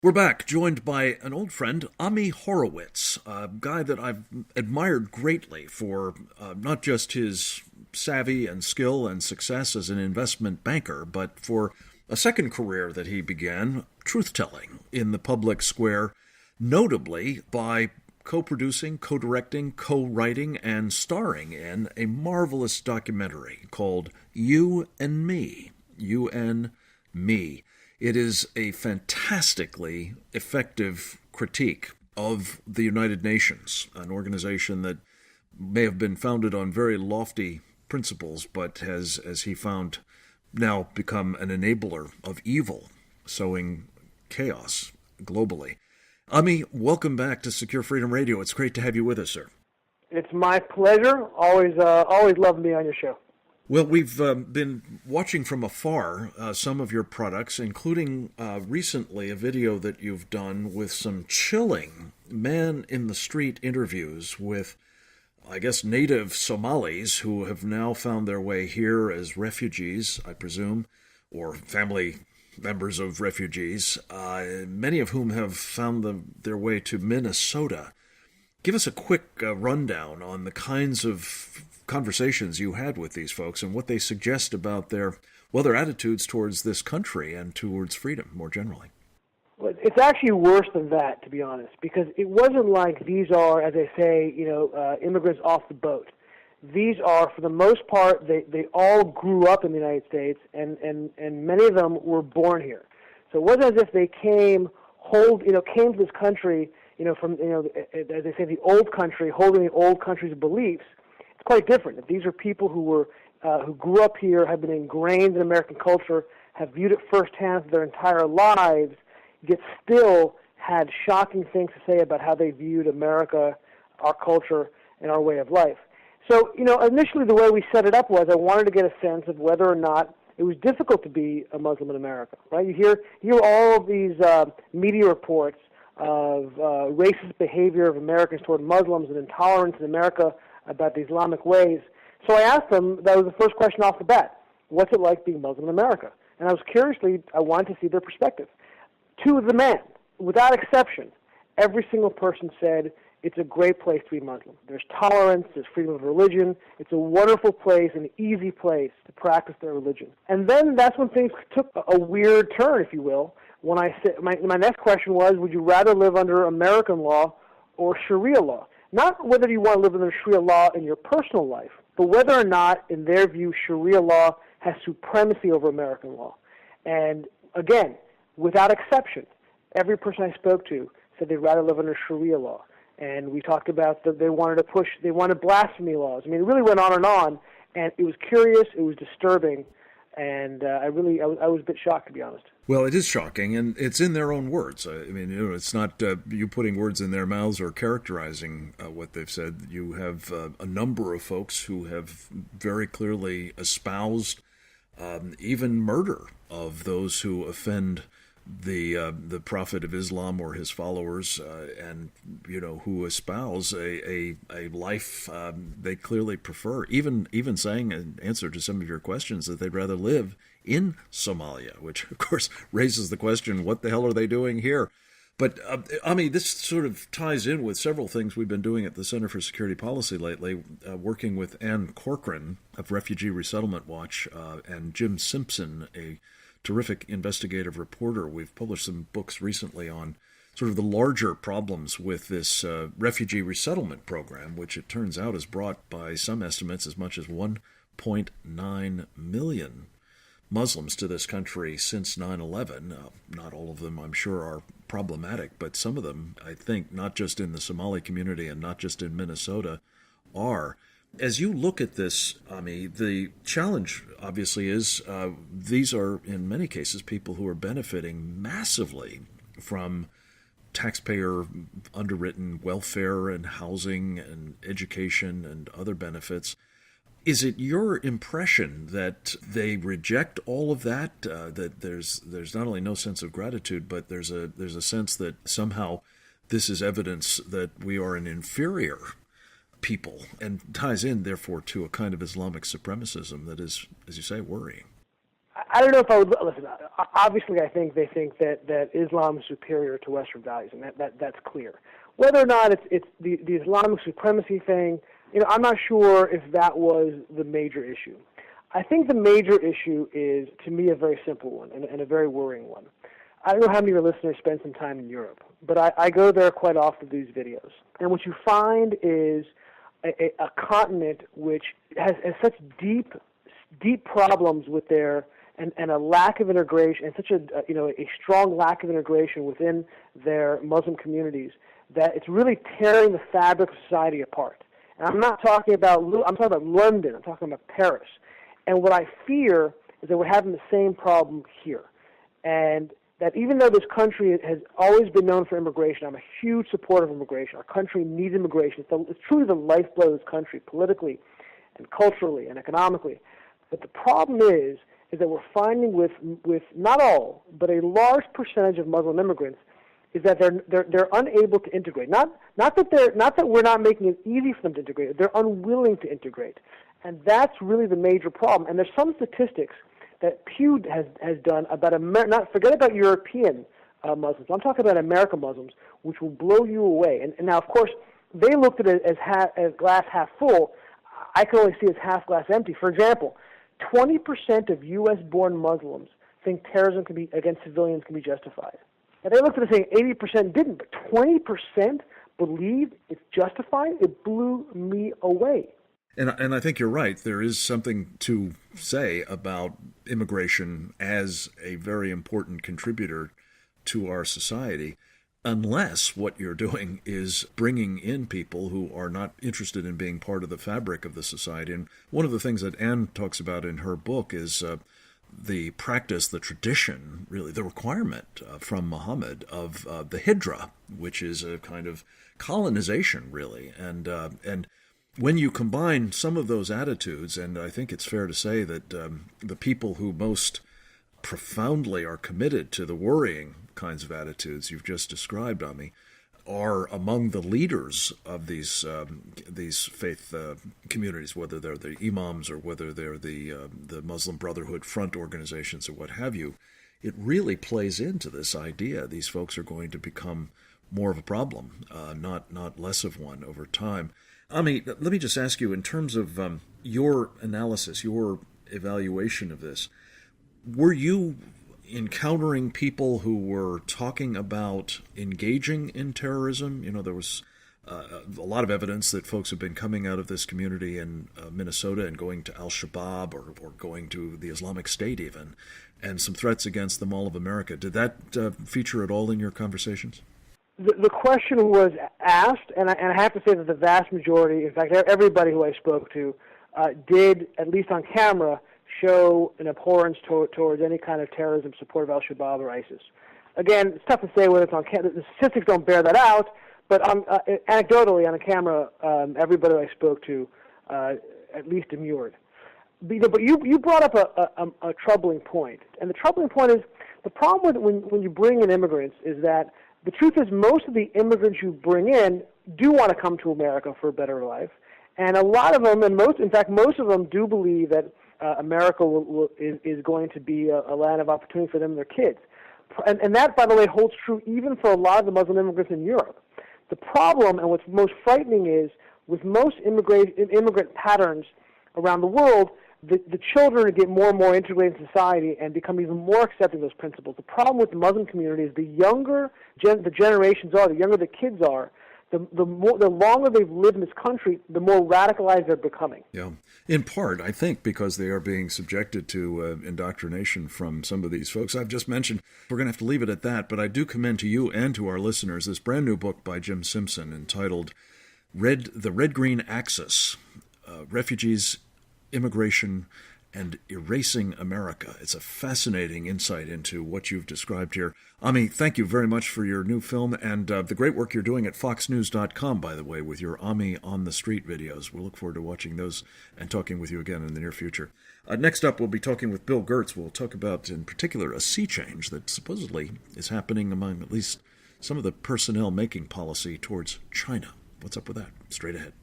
We're back, joined by an old friend, Ami Horowitz, a guy that I've admired greatly for not just his savvy and skill and success as an investment banker, but for a second career that he began, truth-telling in the public square, notably by co-producing, co-directing, co-writing, and starring in a marvelous documentary called You and Me. You and Me. It is a fantastically effective critique of the United Nations, an organization that may have been founded on very lofty principles, but has, as he found, now become an enabler of evil, sowing chaos globally. Ami, welcome back to Secure Freedom Radio. It's great to have you with us, sir. It's my pleasure. Always love to be on your show. Well, we've been watching from afar some of your products, including recently a video that you've done with some chilling man-in-the-street interviews with, I guess, native Somalis who have now found their way here as refugees, I presume, or family members of refugees, many of whom have found their way to Minnesota. Give us a quick rundown on the kinds of conversations you had with these folks and what they suggest about their attitudes towards this country and towards freedom more generally. Well, it's actually worse than that, to be honest, because it wasn't like these are, as they say, immigrants off the boat. These are, for the most part, they all grew up in the United States, and many of them were born here. So it wasn't as if they came to this country, from, as they say, the old country, holding the old country's beliefs. It's quite different. These are people who grew up here, have been ingrained in American culture, have viewed it firsthand for their entire lives, yet still had shocking things to say about how they viewed America, our culture, and our way of life. So, initially the way we set it up was I wanted to get a sense of whether or not it was difficult to be a Muslim in America, right? You hear all of these media reports of racist behavior of Americans toward Muslims and intolerance in America about the Islamic ways. So I asked them, that was the first question off the bat, what's it like being Muslim in America? And I wanted to see their perspective. To the man, without exception, every single person said, it's a great place to be Muslim. There's tolerance, there's freedom of religion. It's a wonderful place, an easy place to practice their religion. And then that's when things took a weird turn, if you will, when I said, my next question was, would you rather live under American law or Sharia law? Not whether you want to live under Sharia law in your personal life, but whether or not, in their view, Sharia law has supremacy over American law. And again, without exception, every person I spoke to said they'd rather live under Sharia law. And we talked about that they wanted blasphemy laws. I mean, it really went on, and it was curious, it was disturbing, and I was a bit shocked, to be honest. Well, it is shocking, and it's in their own words. I mean, it's not you putting words in their mouths or characterizing what they've said. You have a number of folks who have very clearly espoused even murder of those who offend the Prophet of Islam or his followers, and who espouse a life they clearly prefer. Even saying, in answer to some of your questions, that they'd rather live in Somalia, which of course raises the question: what the hell are they doing here? But this sort of ties in with several things we've been doing at the Center for Security Policy lately, working with Ann Corcoran of Refugee Resettlement Watch and Jim Simpson, a terrific investigative reporter. We've published some books recently on sort of the larger problems with this refugee resettlement program, which it turns out has brought, by some estimates, as much as 1.9 million Muslims to this country since 9/11. Not all of them, I'm sure, are problematic, but some of them, I think, not just in the Somali community and not just in Minnesota, are. As you look at this, Ami, the challenge obviously is these are, in many cases, people who are benefiting massively from taxpayer underwritten welfare and housing and education and other benefits. Is it your impression that they reject all of that? That there's not only no sense of gratitude, but there's a sense that somehow this is evidence that we are an inferior people, and ties in, therefore, to a kind of Islamic supremacism that is, as you say, worrying. I don't know if I would listen. Obviously, I think they think that Islam is superior to Western values, and that's clear. Whether or not it's the Islamic supremacy thing, I'm not sure if that was the major issue. I think the major issue is, to me, a very simple one and a very worrying one. I don't know how many of your listeners spend some time in Europe, but I go there quite often to do these videos, and what you find is a continent which has such deep problems with their and a lack of integration, and such a strong lack of integration within their Muslim communities, that it's really tearing the fabric of society apart. And I'm talking about London. I'm talking about Paris. And what I fear is that we're having the same problem here, and that even though this country has always been known for immigration, I'm a huge supporter of immigration. Our country needs immigration. It's truly the lifeblood of this country, politically and culturally and economically. But the problem is that we're finding with not all, but a large percentage of Muslim immigrants, is that they're unable to integrate. Not that we're not making it easy for them to integrate. They're unwilling to integrate, and that's really the major problem. And there's some statistics that Pew has done about forget about European Muslims. I'm talking about American Muslims, which will blow you away. And now, of course, they looked at it as glass half full. I can only see it as half glass empty. For example, 20% of U.S.-born Muslims think terrorism against civilians can be justified. Now, they looked at it saying 80% didn't, but 20% believed it's justified. It blew me away. And I think you're right. There is something to say about immigration as a very important contributor to our society, unless what you're doing is bringing in people who are not interested in being part of the fabric of the society. And one of the things that Anne talks about in her book is the practice, the tradition, really the requirement from Muhammad of the hijra, which is a kind of colonization, really. And when you combine some of those attitudes, and I think it's fair to say that the people who most profoundly are committed to the worrying kinds of attitudes you've just described, Ami, are among the leaders of these faith communities, whether they're the imams or whether they're the Muslim Brotherhood front organizations or what have you. It really plays into this idea these folks are going to become more of a problem, not less of one over time. Ami, let me just ask you, in terms of your analysis, your evaluation of this, were you encountering people who were talking about engaging in terrorism? There was a lot of evidence that folks have been coming out of this community in Minnesota and going to Al-Shabaab or going to the Islamic State even, and some threats against the Mall of America. Did that feature at all in your conversations? The question was asked, and I have to say that the vast majority, in fact, everybody who I spoke to, did, at least on camera, show an abhorrence towards any kind of terrorism support of Al-Shabaab or ISIS. Again, it's tough to say whether it's on camera. The statistics don't bear that out, but anecdotally, on a camera, everybody I spoke to at least demurred. But you brought up a troubling point, and the troubling point is the problem with when you bring in immigrants is that the truth is most of the immigrants you bring in do want to come to America for a better life, and a lot of them, and most of them do believe that America is going to be a land of opportunity for them and their kids. And that, by the way, holds true even for a lot of the Muslim immigrants in Europe. The problem, and what's most frightening, is with most immigrant patterns around the world, the children get more and more integrated in society and become even more accepting of those principles. The problem with the Muslim community is the younger the generations are, the younger the kids are, the longer they've lived in this country, the more radicalized they're becoming. Yeah, in part, I think, because they are being subjected to indoctrination from some of these folks I've just mentioned. We're going to have to leave it at that, but I do commend to you and to our listeners this brand new book by Jim Simpson entitled The Red-Green Axis, Refugees, Immigration, and Erasing America. It's a fascinating insight into what you've described here. Ami, thank you very much for your new film and the great work you're doing at foxnews.com, by the way, with your Ami on the Street videos. We'll look forward to watching those and talking with you again in the near future. Next up, we'll be talking with Bill Gertz. We'll talk about, in particular, a sea change that supposedly is happening among at least some of the personnel making policy towards China. What's up with that? Straight ahead.